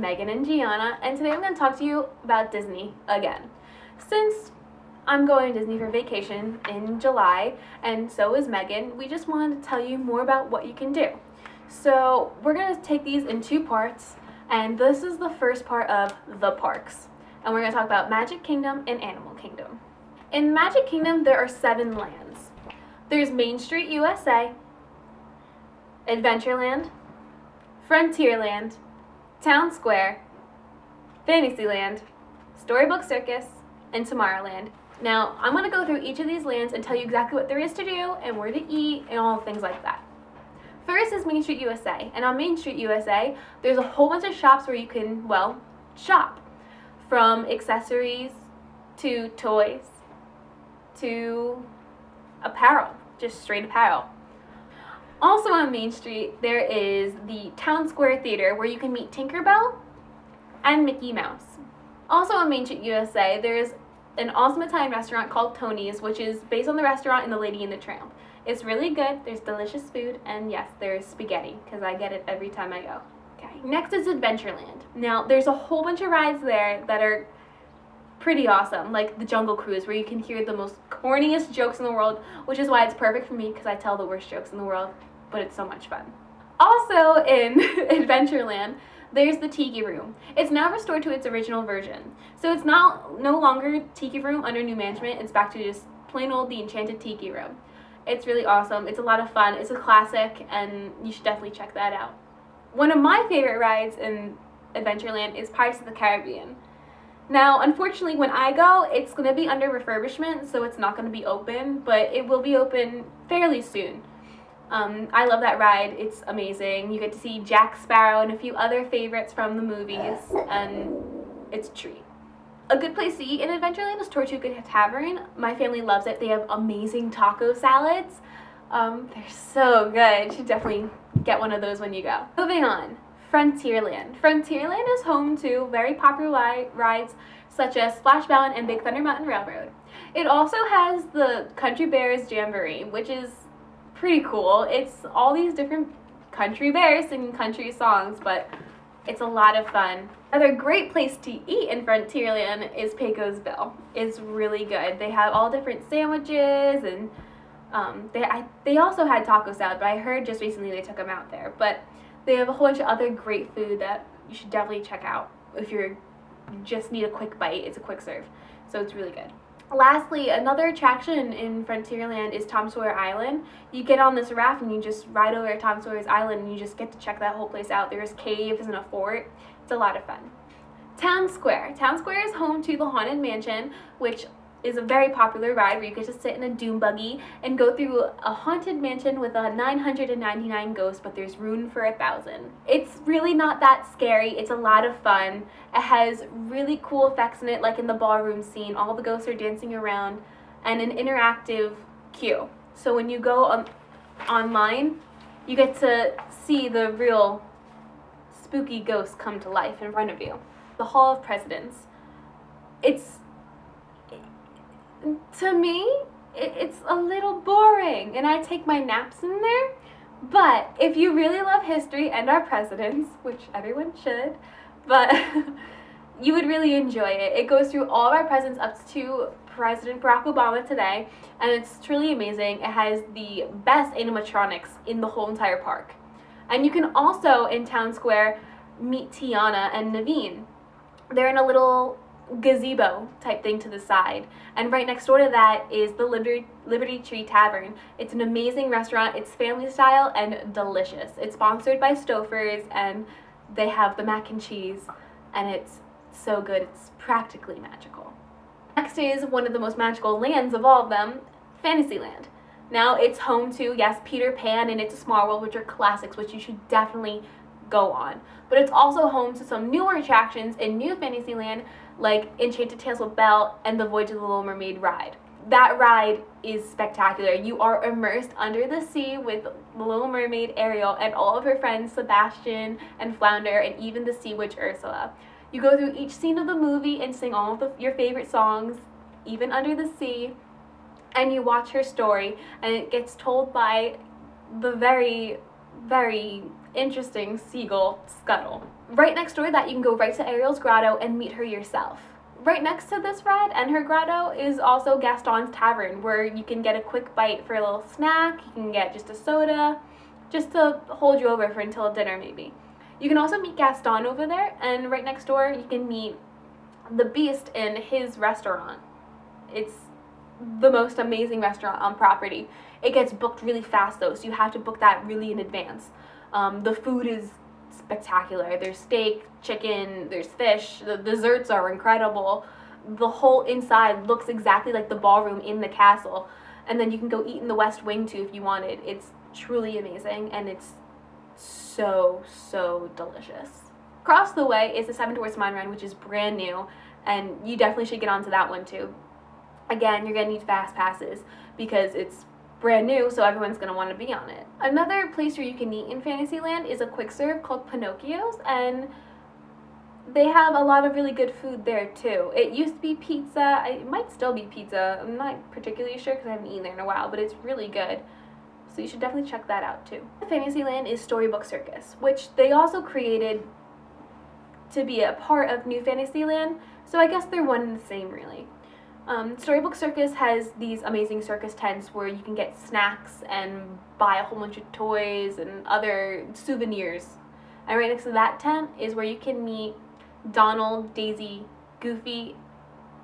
Megan and Gianna, and today I'm going to talk to you about Disney again. Since I'm going to Disney for vacation in July, and so is Megan, we just wanted to tell you more about what you can do. So we're going to take these in two parts, and this is the first part of the parks. And we're going to talk about Magic Kingdom and Animal Kingdom. In Magic Kingdom, there are 7 lands. There's Main Street USA, Adventureland, Frontierland, Town Square, Fantasyland, Storybook Circus, and Tomorrowland. Now, I'm going to go through each of these lands and tell you exactly what there is to do and where to eat and all things like that. First is Main Street USA, and on Main Street USA, there's a whole bunch of shops where you can, well, shop. From accessories to toys to apparel, just straight apparel. Also on Main Street, there is the Town Square Theater where you can meet Tinkerbell and Mickey Mouse. Also on Main Street USA, there's an awesome Italian restaurant called Tony's, which is based on the restaurant in The Lady and the Tramp. It's really good, there's delicious food, and yes, there's spaghetti, because I get it every time I go. Okay, next is Adventureland. Now, there's a whole bunch of rides there that are pretty awesome, like the Jungle Cruise, where you can hear the most corniest jokes in the world, which is why it's perfect for me, because I tell the worst jokes in the world, but it's so much fun. Also in Adventureland, there's the Tiki Room. It's now restored to its original version. So it's no longer Tiki Room under new management, it's back to just plain old the Enchanted Tiki Room. It's really awesome, it's a lot of fun, it's a classic, and you should definitely check that out. One of my favorite rides in Adventureland is Pirates of the Caribbean. Now, unfortunately, when I go, it's going to be under refurbishment, so it's not going to be open, but it will be open fairly soon. I love that ride. It's amazing. You get to see Jack Sparrow and a few other favorites from the movies, and it's a treat. A good place to eat in Adventureland is Tortuga Tavern. My family loves it. They have amazing taco salads. They're so good. You should definitely get one of those when you go. Moving on, Frontierland. Frontierland is home to very popular rides such as Splash Mountain and Big Thunder Mountain Railroad. It also has the Country Bears Jamboree, which is pretty cool. It's all these different country bears singing country songs, but it's a lot of fun. Another great place to eat in Frontierland is Pecos Bill. It's really good. They have all different sandwiches, and they also had taco salad, but I heard just recently they took them out there. But they have a whole bunch of other great food that you should definitely check out if you just need a quick bite. It's a quick serve, so it's really good. Lastly, another attraction in Frontierland is Tom Sawyer Island. You get on this raft and you just ride over to Tom Sawyer's Island and you just get to check that whole place out. There's caves and a fort. It's a lot of fun. Town Square. Town Square is home to the Haunted Mansion, which is a very popular ride where you get to sit in a doom buggy and go through a haunted mansion with 999 ghosts, but there's room for 1,000. It's really not that scary. It's a lot of fun. It has really cool effects in it, like in the ballroom scene. All the ghosts are dancing around, and an interactive queue. So when you go online, you get to see the real spooky ghosts come to life in front of you. The Hall of Presidents. To me, it's a little boring, and I take my naps in there, but if you really love history and our presidents, which everyone should, but you would really enjoy it. It goes through all of our presidents up to President Barack Obama today, and it's truly amazing. It has the best animatronics in the whole entire park. And you can also, in Town Square, meet Tiana and Naveen. They're in a little gazebo type thing to the side, and right next door to that is the Liberty Tree Tavern. It's an amazing restaurant. It's family style and delicious. It's sponsored by Stouffer's, and they have the mac and cheese, and it's so good. It's practically magical. Next is one of the most magical lands of all of them, Fantasyland. Now, it's home to, yes, Peter Pan and It's a Small World, which are classics, which you should definitely go on. But it's also home to some newer attractions in New Fantasyland, like Enchanted Tales with Belle and the Voyage of the Little Mermaid ride. That ride is spectacular. You are immersed under the sea with the Little Mermaid Ariel and all of her friends Sebastian and Flounder and even the Sea Witch Ursula. You go through each scene of the movie and sing all of your favorite songs, even under the sea, and you watch her story, and it gets told by the very very interesting seagull scuttle. Right next door to that, you can go right to Ariel's grotto and meet her yourself. Right next to this ride and her grotto is also Gaston's Tavern, where you can get a quick bite for a little snack. You can get just a soda, just to hold you over for until dinner maybe. You can also meet Gaston over there, and right next door you can meet the Beast in his restaurant. It's the most amazing restaurant on property. It gets booked really fast though, so you have to book that really in advance. The food is spectacular. There's steak, chicken, there's fish, the desserts are incredible. The whole inside looks exactly like the ballroom in the castle. And then you can go eat in the West Wing too if you wanted. It's truly amazing, and it's so, so delicious. Across the way is the Seven Dwarfs Mine Run, which is brand new, and you definitely should get onto that one too. Again, you're gonna need fast passes because it's brand new, so everyone's going to want to be on it. Another place where you can eat in Fantasyland is a quick serve called Pinocchio's, and they have a lot of really good food there too. It used to be pizza. It might still be pizza. I'm not particularly sure because I haven't eaten there in a while, but it's really good. So you should definitely check that out too. Fantasyland is Storybook Circus, which they also created to be a part of New Fantasyland, so I guess they're one and the same really. Storybook Circus has these amazing circus tents where you can get snacks and buy a whole bunch of toys and other souvenirs. And right next to that tent is where you can meet Donald, Daisy, Goofy,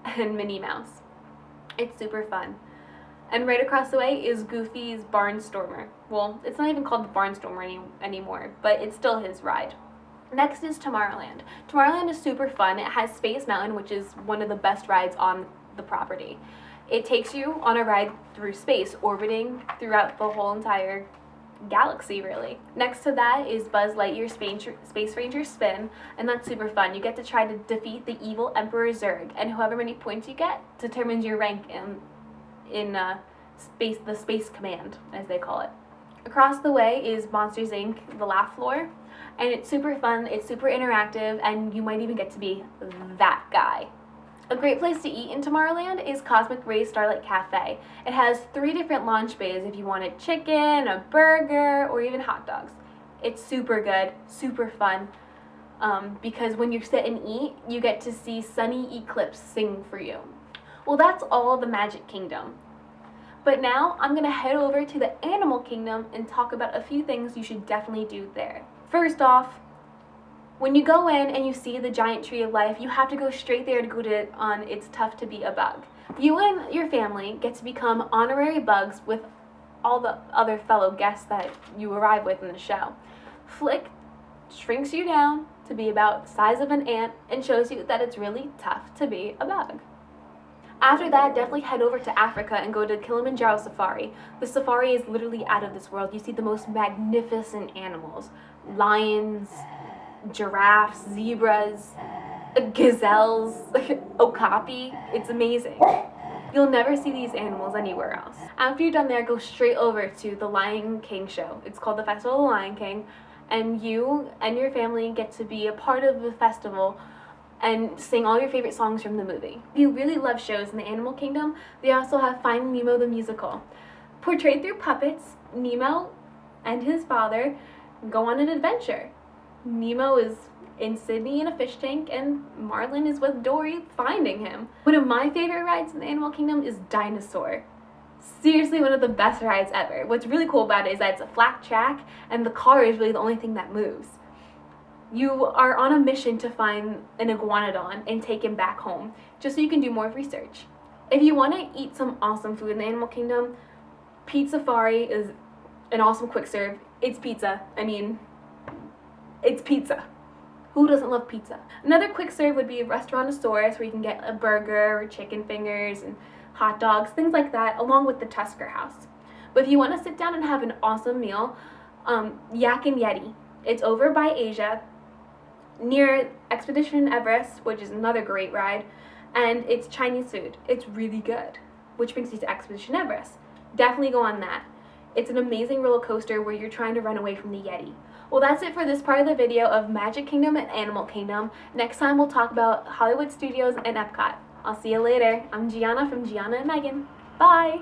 and Minnie Mouse. It's super fun. And right across the way is Goofy's Barnstormer. Well, it's not even called the Barnstormer anymore, but it's still his ride. Next is Tomorrowland. Tomorrowland is super fun. It has Space Mountain, which is one of the best rides on the property. It takes you on a ride through space, orbiting throughout the whole entire galaxy really. Next to that is Buzz Lightyear's Space Ranger Spin, and that's super fun. You get to try to defeat the evil Emperor Zurg, and however many points you get determines your rank in the Space Command, as they call it. Across the way is Monsters Inc. The Laugh Floor, and it's super fun, it's super interactive, and you might even get to be that guy. A great place to eat in Tomorrowland is Cosmic Rays Starlight Cafe. It has 3 different launch bays if you wanted chicken, a burger, or even hot dogs. It's super good, super fun, because when you sit and eat, you get to see Sunny Eclipse sing for you. Well, that's all the Magic Kingdom. But now I'm going to head over to the Animal Kingdom and talk about a few things you should definitely do there. First off, when you go in and you see the giant tree of life, you have to go straight there to go to on It's Tough to Be a Bug. You and your family get to become honorary bugs with all the other fellow guests that you arrive with in the show. Flick shrinks you down to be about the size of an ant and shows you that it's really tough to be a bug. After that, definitely head over to Africa and go to Kilimanjaro Safari. The safari is literally out of this world. You see the most magnificent animals. Lions, giraffes, zebras, gazelles, okapi. It's amazing. You'll never see these animals anywhere else. After you're done there, go straight over to the Lion King show. It's called the Festival of the Lion King, and you and your family get to be a part of the festival and sing all your favorite songs from the movie. If you really love shows in the Animal Kingdom, they also have Finding Nemo the Musical. Portrayed through puppets, Nemo and his father go on an adventure. Nemo is in Sydney in a fish tank, and Marlin is with Dory finding him. One of my favorite rides in the Animal Kingdom is Dinosaur. Seriously, one of the best rides ever. What's really cool about it is that it's a flat track, and the car is really the only thing that moves. You are on a mission to find an iguanodon and take him back home, just so you can do more research. If you want to eat some awesome food in the Animal Kingdom, Pizza Safari is an awesome quick serve. It's pizza. I mean, it's pizza. Who doesn't love pizza? Another quick serve would be a Restaurantosaurus, where you can get a burger or chicken fingers and hot dogs, things like that, along with the Tusker House. But if you want to sit down and have an awesome meal, Yak and Yeti. It's over by Asia, near Expedition Everest, which is another great ride, and it's Chinese food. It's really good, which brings you to Expedition Everest. Definitely go on that. It's an amazing roller coaster where you're trying to run away from the Yeti. Well, that's it for this part of the video of Magic Kingdom and Animal Kingdom. Next time we'll talk about Hollywood Studios and Epcot. I'll see you later. I'm Gianna from Gianna and Megan. Bye!